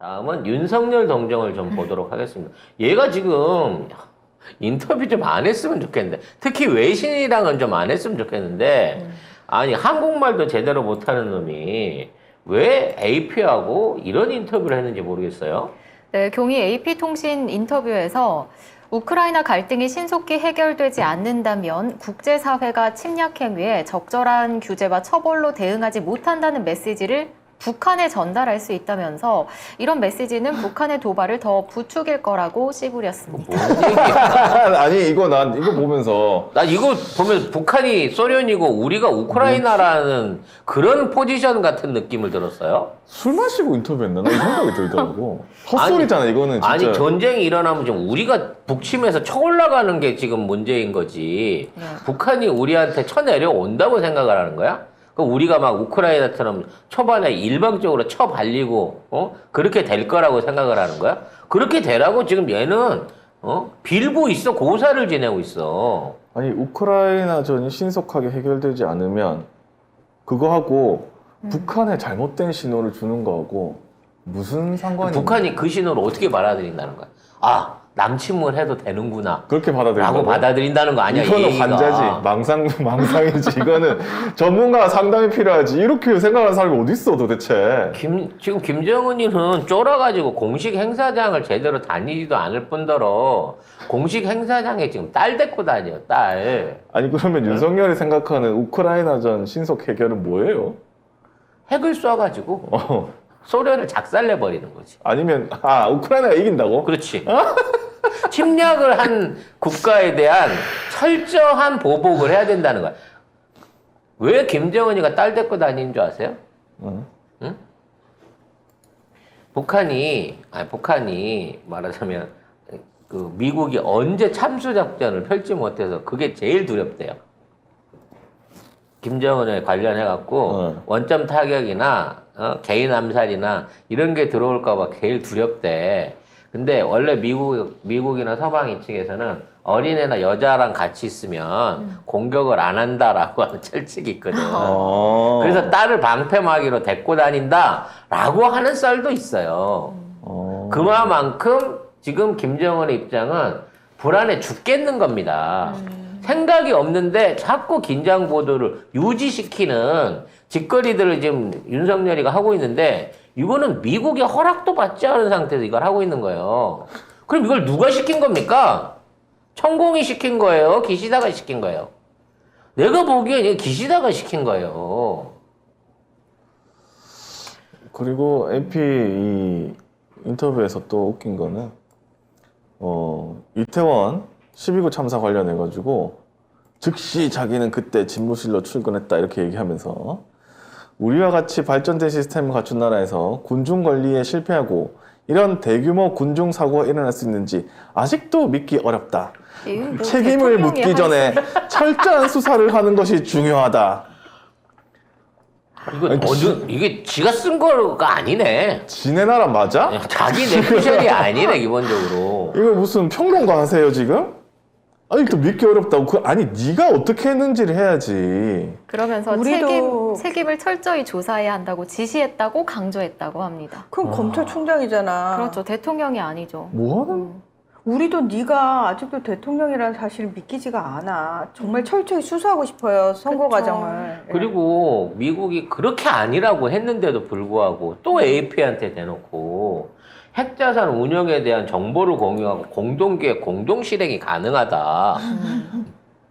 다음은 윤석열 동정을 좀 보도록 하겠습니다. 얘가 지금 인터뷰 좀 안 했으면 좋겠는데, 특히 외신이랑은 좀 안 했으면 좋겠는데, 아니, 한국말도 제대로 못하는 놈이 왜 AP하고 이런 인터뷰를 했는지 모르겠어요. 네, 경위 AP통신 인터뷰에서 우크라이나 갈등이 신속히 해결되지 않는다면 국제사회가 침략 행위에 적절한 규제와 처벌로 대응하지 못한다는 메시지를 북한에 전달할 수 있다면서 이런 메시지는 북한의 도발을 더 부추길 거라고 씨부렸습니다. 뭔 얘기야? 아니 난 이거 보면서 나 이거 보면 북한이 소련이고 우리가 우크라이나라는 그런 포지션 같은 느낌을 들었어요. 술 마시고 인터뷰했나? 나 이 생각이 들더라고. 헛소리잖아 이거는 진짜. 아니 전쟁이 일어나면 지금 우리가 북침에서 쳐올라가는 게 지금 문제인 거지. 네. 북한이 우리한테 쳐내려온다고 생각을 하는 거야? 그럼 우리가 막 우크라이나처럼 초반에 일방적으로 쳐발리고 그렇게 될 거라고 생각을 하는 거야? 그렇게 되라고 지금 얘는 빌고 있어. 고사를 지내고 있어. 아니 우크라이나전이 신속하게 해결되지 않으면 그거하고 북한에 잘못된 신호를 주는 거하고 무슨 상관이 북한이 그 신호를 어떻게 받아들인다는 거야? 아, 남침을 해도 되는구나 그렇게 받아들인다고? 라고 받아들이는 거 아니야? 이거는 얘기가. 환자지 망상이지. 이거는 전문가가 상당히 필요하지. 이렇게 생각하는 사람이 어디 있어 도대체. 지금 김정은이는 쫄아가지고 공식 행사장을 제대로 다니지도 않을 뿐더러 공식 행사장에 지금 딸 데리고 다녀요, 딸. 아니 그러면 윤석열이 생각하는 우크라이나전 신속 해결은 뭐예요? 핵을 쏴가지고 소련을 작살내버리는 거지. 아니면 우크라이나가 이긴다고? 그렇지. 침략을 한 국가에 대한 철저한 보복을 해야 된다는 거야. 왜 김정은이가 딸 데리고 다니는 줄 아세요? 응? 북한이 말하자면 그 미국이 언제 참수작전을 펼지 못해서 그게 제일 두렵대요. 김정은에 관련해갖고 원점 타격이나 개인 암살이나 이런 게 들어올까봐 제일 두렵대. 근데 원래 미국이나 서방인 측에서는 어린애나 여자랑 같이 있으면 공격을 안 한다라고 하는 철칙이 있거든. 그래서 딸을 방패막이로 데리고 다닌다라고 하는 썰도 있어요. 그만큼 지금 김정은의 입장은 불안해 죽겠는 겁니다. 생각이 없는데 자꾸 긴장 보도를 유지시키는 짓거리들을 지금 윤석열이가 하고 있는데 이거는 미국의 허락도 받지 않은 상태에서 이걸 하고 있는 거예요. 그럼 이걸 누가 시킨 겁니까? 천공이 시킨 거예요? 기시다가 시킨 거예요? 내가 보기엔 이거 기시다가 시킨 거예요. 그리고 AP 이 인터뷰에서 또 웃긴 거는 이태원 12구 참사 관련해가지고 즉시 자기는 그때 집무실로 출근했다 이렇게 얘기하면서 우리와 같이 발전된 시스템을 갖춘 나라에서 군중 관리에 실패하고 이런 대규모 군중 사고가 일어날 수 있는지 아직도 믿기 어렵다. 뭐 책임을 묻기 전에 철저한 수사를 하는 것이 중요하다. 이게 지가 쓴 거가 아니네. 지네 나라 맞아? 자기 내피셜이 아니네, 기본적으로. 이거 무슨 평론가 하세요 지금? 아니 또 믿기 어렵다고. 아니 네가 어떻게 했는지를 해야지. 그러면서 우리도 책임을 철저히 조사해야 한다고 지시했다고 강조했다고 합니다. 그럼 검찰총장이잖아. 그렇죠. 대통령이 아니죠. 뭐하는? 우리도 네가 아직도 대통령이라는 사실을 믿기지가 않아. 정말 철저히 수사하고 싶어요. 선거 그쵸. 과정을. 그리고 미국이 그렇게 아니라고 했는데도 불구하고 또 AP한테 대놓고 핵자산 운영에 대한 정보를 공유하고 공동기획, 공동실행이 가능하다.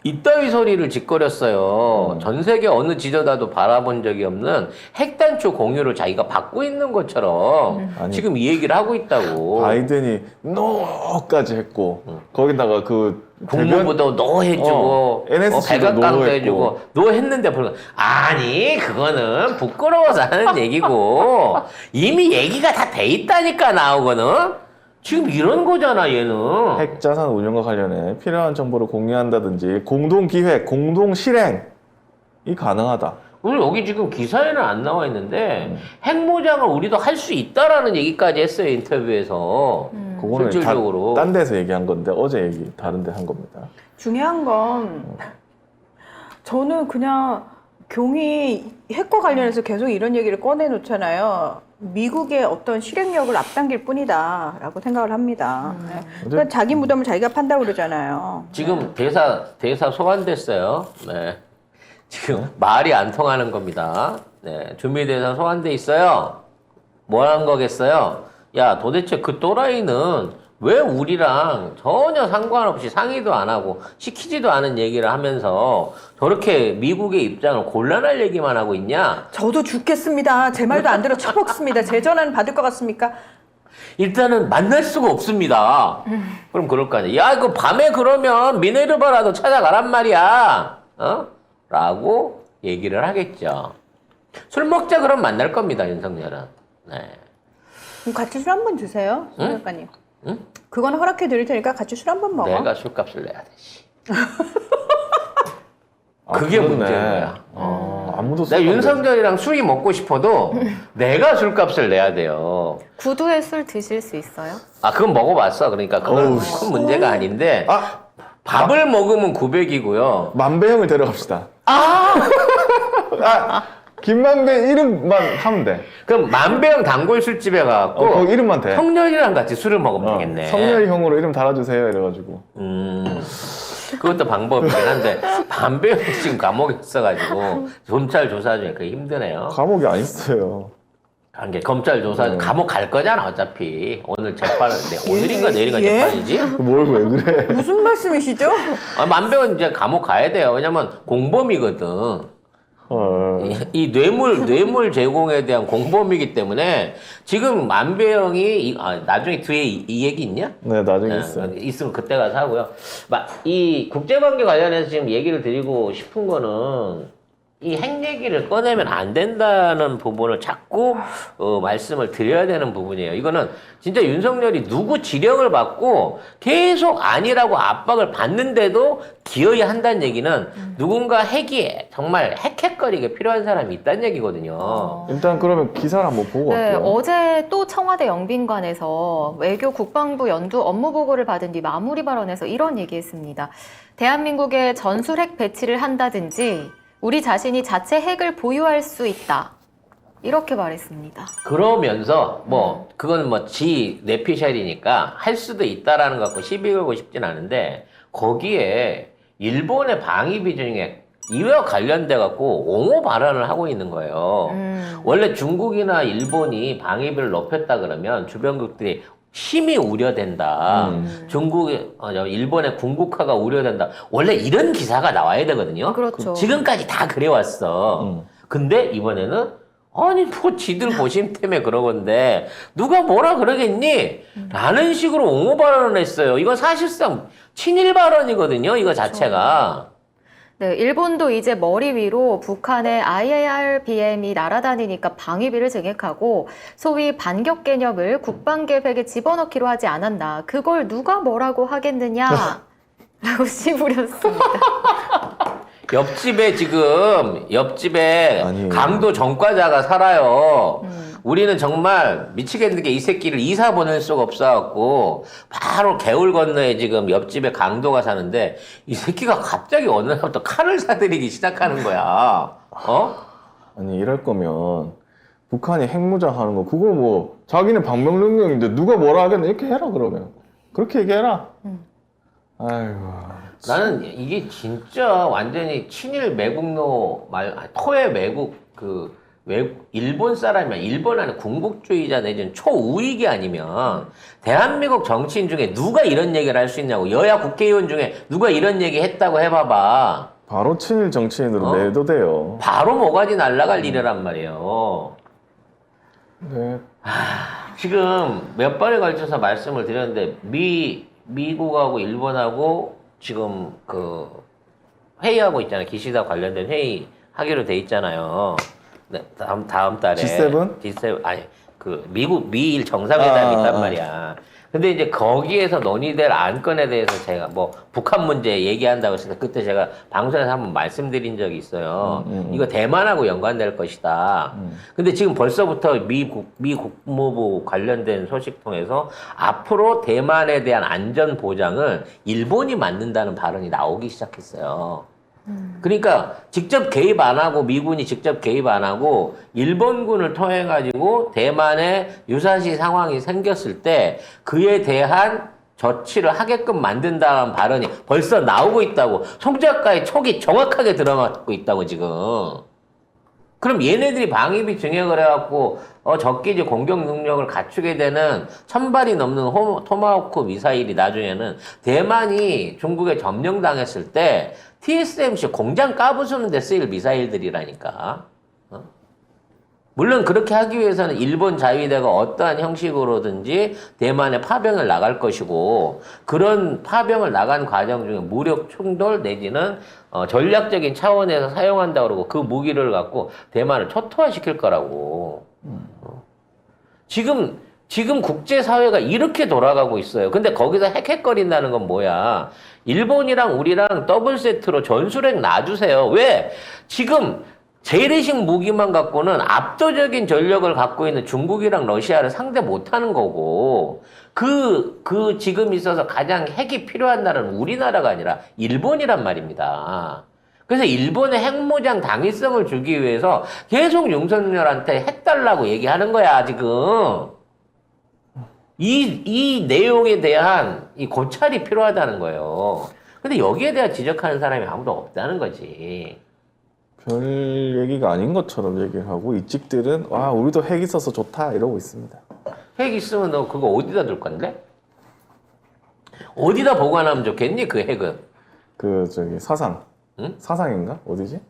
이따위 소리를 짓거렸어요. 전 세계 어느 지도자도 바라본 적이 없는 핵단추 공유를 자기가 받고 있는 것처럼 아니, 지금 이 얘기를 하고 있다고. 바이든이 노까지 했고 거기다가 그 국무부도 노 해주고 NSC 도 백악관도 노 해주고 노 했는데 불구하고 아니 그거는 부끄러워서 하는 얘기고 이미 얘기가 다 돼 있다니까 나오거든. 지금 이런 거잖아 얘는. 핵자산 운영과 관련해 필요한 정보를 공유한다든지 공동기획, 공동실행이 가능하다. 오늘 여기 지금 기사에는 안 나와 있는데 핵무장을 우리도 할 수 있다라는 얘기까지 했어요 인터뷰에서. 그거는 실질적으로. 딴 데서 얘기한 건데 어제 얘기 다른 데 한 겁니다. 중요한 건 저는 그냥 경위 핵과 관련해서 계속 이런 얘기를 꺼내놓잖아요. 미국의 어떤 실행력을 앞당길 뿐이다라고 생각을 합니다. 네. 그러니까 자기 무덤을 자기가 판다고 그러잖아요. 지금 대사 소환됐어요. 네. 지금 말이 안 통하는 겁니다. 네. 주미대사 소환돼 있어요. 뭐 한 거겠어요? 야, 도대체 그 또라이는 왜 우리랑 전혀 상관없이 상의도 안 하고 시키지도 않은 얘기를 하면서 저렇게 미국의 입장을 곤란할 얘기만 하고 있냐? 저도 죽겠습니다. 제 말도 안 들어 처먹습니다. 제 전화는 받을 것 같습니까? 일단은 만날 수가 없습니다. 그럼 그럴 거 아니야. 야, 이거 밤에 그러면 미네르바라도 찾아가란 말이야. 어? 라고 얘기를 하겠죠. 술 먹자 그럼 만날 겁니다, 윤석열은. 네. 그럼 같이 술 한 번 드세요, 송 응? 작가님. 응? 그건 허락해 드릴 테니까 같이 술 한 번 먹어. 내가 술값을 내야 돼. 씨. 그게 그렇네. 문제인 거야. 아무도 내가 윤석열이랑 술이 먹고 싶어도 내가 술값을 내야 돼요. 구두에 술 드실 수 있어요? 아, 그건 먹어봤어. 그러니까 그건 어우, 큰 문제가 아닌데 아, 밥을 먹으면 900이고요. 만배형을 데려갑시다. 아, 김만배 이름만 하면 돼. 그럼 만배형 단골 술집에 가갖고 거기 이름만 돼. 성렬이랑 같이 술을 먹으면 되겠네. 성렬이 형으로 이름 달아주세요 이래가지고. 그것도 방법이긴 한데 만배형 지금 감옥에 있어가지고 검찰 조사 중에 그게 힘드네요. 감옥이 안 있어요. 한 게 검찰 조사 감옥 갈 거잖아 어차피. 오늘 재판인데 오늘인가 내일인가 예? 재판이지? 뭘 왜 그래? 무슨 말씀이시죠? 아, 만배형은 이제 감옥 가야 돼요. 왜냐면 공범이거든. 이 뇌물 제공에 대한 공범이기 때문에 지금 만배형이 나중에 뒤에 이 얘기 있냐? 네, 나중에 있어요. 있으면 그때 가서 하고요. 이 국제관계 관련해서 지금 얘기를 드리고 싶은 거는 이 핵 얘기를 꺼내면 안 된다는 부분을 자꾸 말씀을 드려야 되는 부분이에요. 이거는 진짜 윤석열이 누구 지령을 받고 계속 아니라고 압박을 받는데도 기어이 한다는 얘기는 누군가 핵이 정말 핵핵거리게 필요한 사람이 있다는 얘기거든요. 일단 그러면 기사를 한번 보고 네, 갈게요. 어제 또 청와대 영빈관에서 외교 국방부 연두 업무 보고를 받은 뒤 마무리 발언에서 이런 얘기했습니다. 대한민국에 전술 핵 배치를 한다든지 우리 자신이 자체 핵을 보유할 수 있다. 이렇게 말했습니다. 그러면서 그건 지 내피셜이니까 할 수도 있다라는 거 갖고 시비 걸고 싶진 않은데 거기에 일본의 방위비 중에 이와 관련돼 갖고 옹호 발언을 하고 있는 거예요. 원래 중국이나 일본이 방위비를 높였다 그러면 주변국들이 심히 우려된다. 일본의 군국화가 우려된다. 원래 이런 기사가 나와야 되거든요. 그렇죠. 지금까지 다 그래왔어. 근데 이번에는 아니 지들 보심 때문에 그러건데 누가 뭐라 그러겠니? 라는 식으로 옹호 발언을 했어요. 이건 사실상 친일 발언이거든요. 이거 자체가. 네, 일본도 이제 머리 위로 북한의 IARBM이 날아다니니까 방위비를 증액하고 소위 반격 개념을 국방계획에 집어넣기로 하지 않았나. 그걸 누가 뭐라고 하겠느냐. 라고 씨부렸습니다. 옆집에 아니. 강도 전과자가 살아요. 우리는 정말 미치겠는 게 이 새끼를 이사 보낼 수가 없어갖고 바로 개울 건너에 지금 옆집에 강도가 사는데 이 새끼가 갑자기 어느 날부터 칼을 사들이기 시작하는 거야. 아니 이럴 거면 북한이 핵무장 하는 거 그거 뭐 자기는 방명 능력인데 누가 뭐라 하겠네 이렇게 해라 그러면 그렇게 얘기해라. 아이고. 나는 이게 진짜 완전히 친일 매국노 토의 매국 일본 사람이면 일본 안에 군국주의자 내지는 초우익이 아니면 대한민국 정치인 중에 누가 이런 얘기를 할 수 있냐고. 여야 국회의원 중에 누가 이런 얘기 했다고 해봐봐. 바로 친일 정치인으로 내도돼요. 바로 모가지 날아갈 일이란 말이에요. 네. 지금 몇 번에 걸쳐서 말씀을 드렸는데 미국하고 일본하고 지금 회의하고 있잖아요. 기시다 관련된 회의 하기로 돼 있잖아요. 네, 다음 달에 G7? 아니 미일 정상회담이 있단 말이야. 근데 이제 거기에서 논의될 안건에 대해서 제가 북한 문제 얘기한다고 해서 그때 제가 방송에서 한번 말씀드린 적이 있어요. 이거 대만하고 연관될 것이다. 근데 지금 벌써부터 미 국무부 관련된 소식 통해서 앞으로 대만에 대한 안전 보장을 일본이 맡는다는 발언이 나오기 시작했어요. 그러니까 직접 개입 안 하고 미군이 직접 개입 안 하고 일본군을 통해 가지고 대만에 유사시 상황이 생겼을 때 그에 대한 조치를 하게끔 만든다는 발언이 벌써 나오고 있다고. 송 작가의 촉이 정확하게 들어맞고 있다고 지금. 그럼 얘네들이 방위비 증액을 해갖고 적기지 공격 능력을 갖추게 되는 1000발이 넘는 토마호크 미사일이 나중에는 대만이 중국에 점령당했을 때 TSMC 공장 까부수는 데 쓰일 미사일들이라니까. 물론 그렇게 하기 위해서는 일본 자위대가 어떠한 형식으로든지 대만에 파병을 나갈 것이고 그런 파병을 나간 과정 중에 무력 충돌 내지는 전략적인 차원에서 사용한다고 그러고 그 무기를 갖고 대만을 초토화시킬 거라고. 지금 국제사회가 이렇게 돌아가고 있어요. 근데 거기서 헥헥거린다는 건 뭐야? 일본이랑 우리랑 더블 세트로 전술핵 놔주세요. 왜? 지금 재래식 무기만 갖고는 압도적인 전력을 갖고 있는 중국이랑 러시아를 상대 못하는 거고 지금 있어서 가장 핵이 필요한 나라는 우리나라가 아니라 일본이란 말입니다. 그래서 일본의 핵무장 당위성을 주기 위해서 계속 윤석열한테 핵 달라고 얘기하는 거야, 지금. 이 내용에 대한 이 고찰이 필요하다는 거예요. 근데 여기에 대한 지적하는 사람이 아무도 없다는 거지. 별 얘기가 아닌 것처럼 얘기를 하고 이찍들은 와 우리도 핵 있어서 좋다 이러고 있습니다. 핵 있으면 너 그거 어디다 둘 건데? 어디다 보관하면 좋겠니, 그 핵은? 그 저기 사상. 응? 사상인가? 어디지?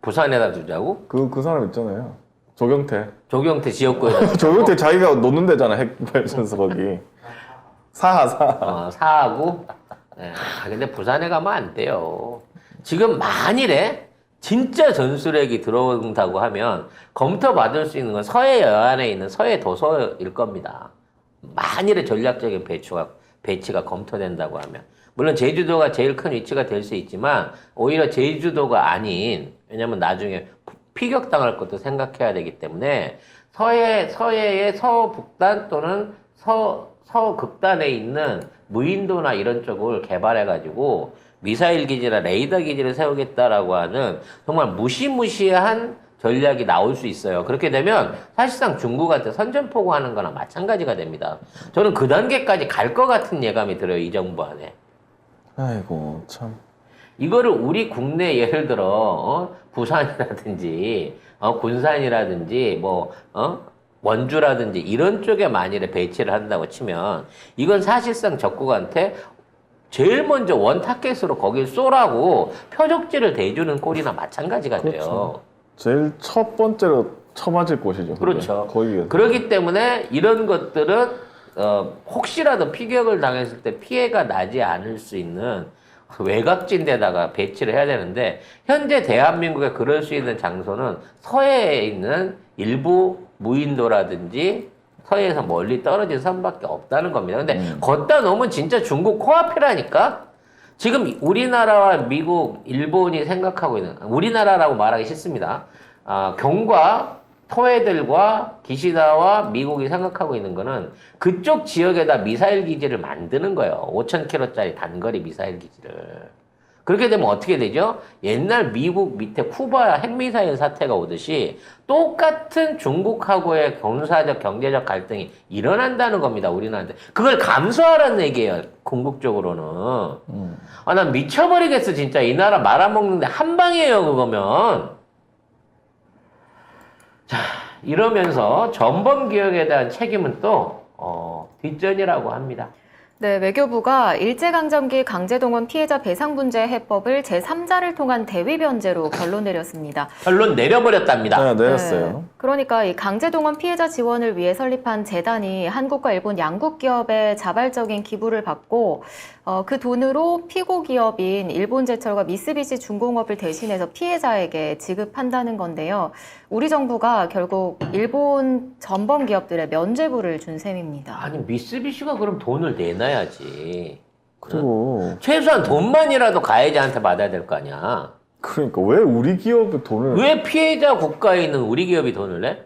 부산에다 두자고? 그 사람 있잖아요. 조경태. 조경태 지역구에다. 조경태 자기가 놓는 데잖아 핵 발전소 거기. 사하. 사하고? 네. 근데 부산에 가면 안 돼요. 지금 만일에 진짜 전술핵이 들어온다고 하면 검토받을 수 있는 건 서해 여안에 있는 서해 도서일 겁니다. 만일에 전략적인 배치가 검토된다고 하면. 물론 제주도가 제일 큰 위치가 될 수 있지만 오히려 제주도가 아닌, 왜냐면 나중에 피격당할 것도 생각해야 되기 때문에 서해의 서북단 또는 서극단에 있는 무인도나 이런 쪽을 개발해가지고 미사일 기지나 레이더 기지를 세우겠다라고 하는 정말 무시무시한 전략이 나올 수 있어요. 그렇게 되면 사실상 중국한테 선전포고하는 거나 마찬가지가 됩니다. 저는 그 단계까지 갈 것 같은 예감이 들어요, 이 정부 안에. 아이고 참. 이거를 우리 국내 예를 들어 부산이라든지 군산이라든지 원주라든지 이런 쪽에 만일에 배치를 한다고 치면 이건 사실상 적국한테 제일 먼저 원타켓으로 거길 쏘라고 표적지를 대주는 꼴이나 마찬가지가 돼요. 그렇죠. 제일 첫 번째로 쳐맞을 곳이죠. 그렇죠. 거기에. 그렇기 때문에 이런 것들은 혹시라도 피격을 당했을 때 피해가 나지 않을 수 있는 외곽진 데다가 배치를 해야 되는데 현재 대한민국에 그럴 수 있는 장소는 서해에 있는 일부 무인도라든지 서해에서 멀리 떨어진 섬밖에 없다는 겁니다. 근데 걷다 놓으면 진짜 중국 코앞이라니까? 지금 우리나라와 미국, 일본이 생각하고 있는, 우리나라라고 말하기 싫습니다. 경과, 토해들과 기시다와 미국이 생각하고 있는 거는 그쪽 지역에다 미사일 기지를 만드는 거예요. 5,000km짜리 단거리 미사일 기지를. 그렇게 되면 어떻게 되죠? 옛날 미국 밑에 쿠바 핵미사일 사태가 오듯이 똑같은 중국하고의 군사적 경제적 갈등이 일어난다는 겁니다. 우리나라한테. 그걸 감수하라는 얘기예요. 궁극적으로는. 난 미쳐버리겠어 진짜. 이 나라 말아먹는데 한 방이에요 그거면. 자, 이러면서 전범기억에 대한 책임은 또 뒷전이라고 합니다. 네, 외교부가 일제강점기 강제동원 피해자 배상분제 해법을 제3자를 통한 대위 변제로 결론 내렸습니다. 결론 내려버렸답니다. 네, 내렸어요. 네, 그러니까 이 강제동원 피해자 지원을 위해 설립한 재단이 한국과 일본 양국 기업의 자발적인 기부를 받고 그 돈으로 피고 기업인 일본제철과 미쓰비시 중공업을 대신해서 피해자에게 지급한다는 건데요. 우리 정부가 결국 일본 전범 기업들의 면죄부를 준 셈입니다. 아니 미쓰비시가 그럼 돈을 내놔야지. 그리고 최소한 돈만이라도 가해자한테 받아야 될 거 아니야. 그러니까 왜 우리 기업의 돈을 왜 피해자 국가에 있는 우리 기업이 돈을 내?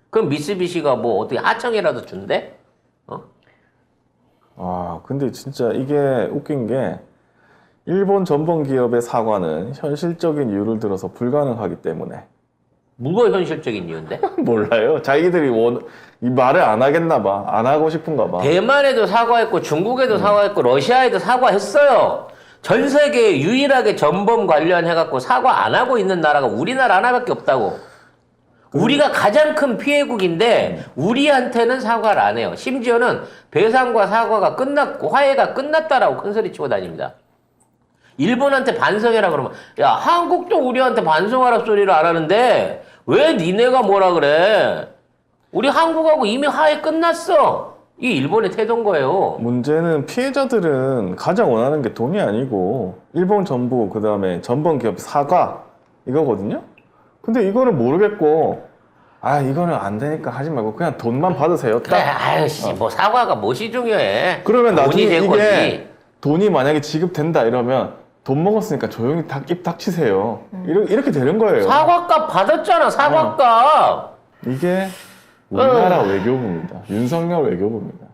그럼 미쓰비시가 뭐 어떻게 하청이라도 준대? 근데 진짜 이게 웃긴 게 일본 전범 기업의 사과는 현실적인 이유를 들어서 불가능하기 때문에. 뭐가 현실적인 이유인데? 몰라요. 자기들이 이 말을 안 하겠나 봐. 안 하고 싶은가 봐. 대만에도 사과했고 중국에도 사과했고 러시아에도 사과했어요. 전 세계에 유일하게 전범 관련해갖고 사과 안 하고 있는 나라가 우리나라 하나밖에 없다고. 우리가 가장 큰 피해국인데 우리한테는 사과를 안 해요. 심지어는 배상과 사과가 끝났고 화해가 끝났다라고 큰소리 치고 다닙니다. 일본한테 반성해라 그러면 야 한국도 우리한테 반성하라 소리를 안 하는데 왜 니네가 뭐라 그래? 우리 한국하고 이미 화해 끝났어. 이 일본의 태도인 거예요. 문제는 피해자들은 가장 원하는 게 돈이 아니고 일본 정부 그다음에 전범 기업 사과 이거거든요. 근데 이거는 모르겠고 이거는 안 되니까 하지 말고 그냥 돈만 받으세요. 그래 아유씨 뭐 사과가 무엇이 중요해. 그러면 나중에 돈이 될 이게 거지. 돈이 만약에 지급된다 이러면 돈 먹었으니까 조용히 입 닥치세요. 이렇게 되는 거예요. 사과값 받았잖아 사과값. 이게 우리나라 외교부입니다. 윤석열 외교부입니다.